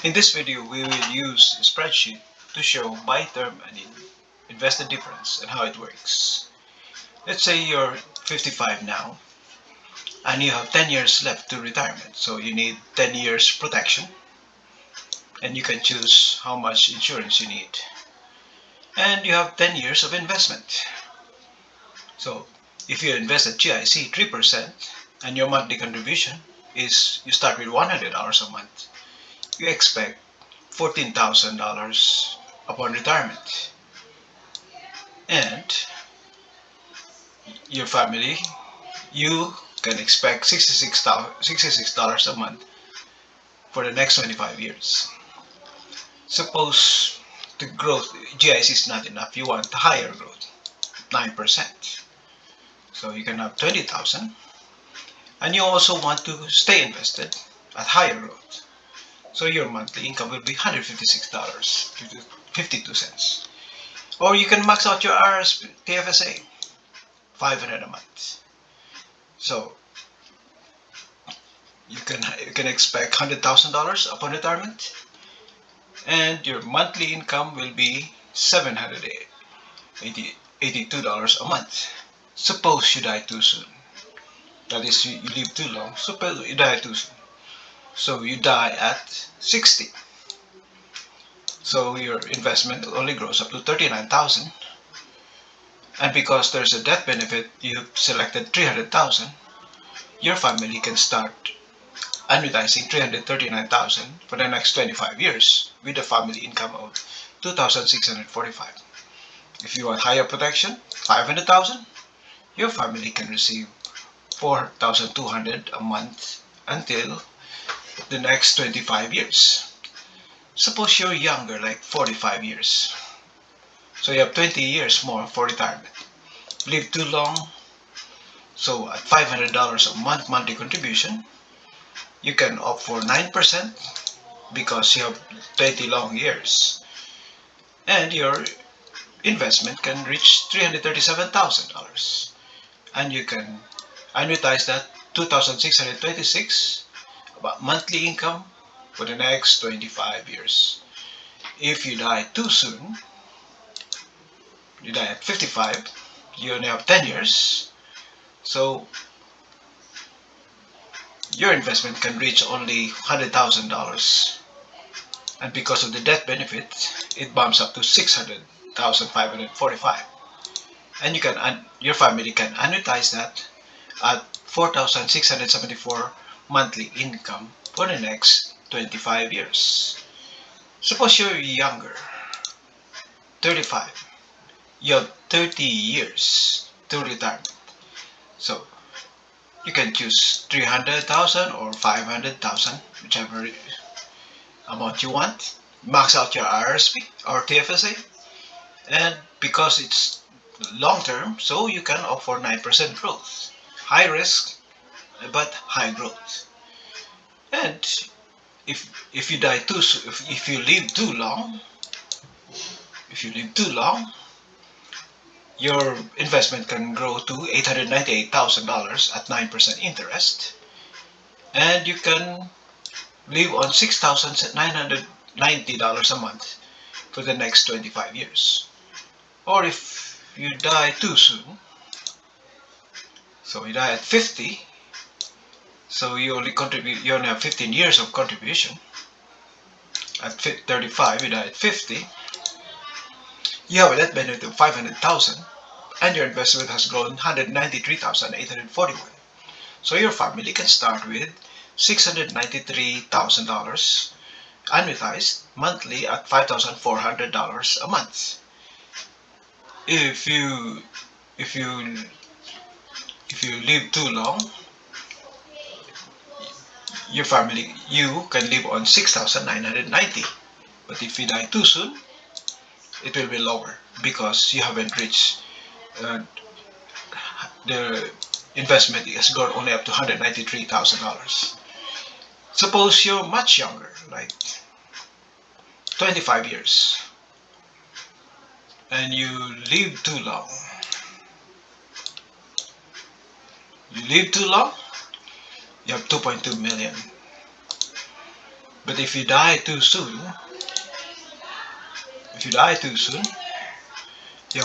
In this video, we will use a spreadsheet to show buy term and invested difference and how it works. Let's say you're 55 now and you have 10 years left to retirement, so you need 10 years protection and you can choose how much insurance you need. And you have 10 years of investment. So if you invest at GIC 3% and your monthly contribution is you start with $100 a month, you expect $14,000 upon retirement. And your family, you can expect $66 a month for the next 25 years. Suppose the growth, GIC is not enough, you want higher growth, 9%. So you can have 20,000, and you also want to stay invested at higher growth. So your monthly income will be $156.52. Or you can max out your RRSP TFSA, 500 a month. So you can expect $100,000 upon retirement, and your monthly income will be $782 a month. Suppose you die too soon. That is, you live too long. Suppose you die too soon. So you die at 60. So your investment only grows up to 39,000. And because there's a death benefit, you've selected 300,000. Your family can start annuitizing 339,000 for the next 25 years with a family income of 2,645. If you want higher protection, 500,000, your family can receive 4,200 a month until the next 25 years. Suppose you're younger, like 45 years. So you have 20 years more for retirement. Live too long, so at $500 a month monthly contribution, you can opt for 9% because you have 20 long years. And your investment can reach $337,000. And you can annuitize that 2,626 monthly income for the next 25 years. If you die too soon, you die at 55, you only have 10 years, so your investment can reach only $100,000. And because of the death benefit, it bumps up to 600,545. And your family can annuitize that at 4,674 monthly income for the next 25 years. Suppose you're younger, 35. You have 30 years to retirement. So you can choose 300,000 or 500,000, whichever amount you want. Max out your RSP or TFSA. And because it's long term, so you can opt for 9% growth. High risk, but high growth. And if you die too soon, if you live too long, your investment can grow to $898,000 at 9% interest, and you can live on $6,990 a month for the next 25 years. Or if you die too soon, so you die at 50, so you only have 15 years of contribution. At 35, you die at 50. You have a net benefit of 500,000, and your investment has grown 193,841. So your family can start with $693,000 annuitized monthly at $5,400 a month. If you if you if you live too long, you can live on 6,990. But if you die too soon, it will be lower because you haven't reached the investment has gone only up to $193,000. Suppose you're much younger, like 25 years, and you live too long. You live too long, you have 2.2 million. But if you die too soon, if you die too soon, you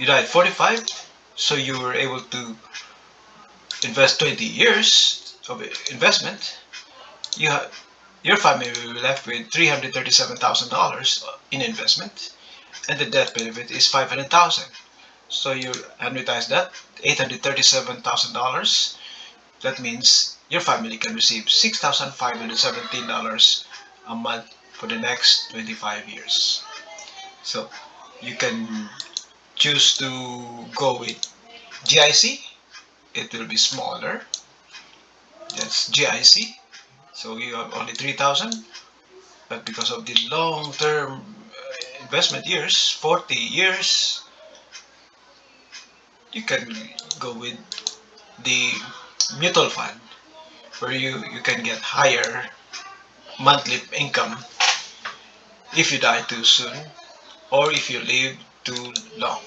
died 45, so you were able to invest 20 years of investment. You have, your family will be left with $337,000 in investment, and the death benefit is 500,000. So you annuitize that $837,000. That means your family can receive $6,517 a month for the next 25 years. So you can choose to go with GIC. It will be smaller. That's GIC. So you have only 3,000, but because of the long-term investment years, 40 years, you can go with the mutual fund where you can get higher monthly income if you die too soon or if you live too long.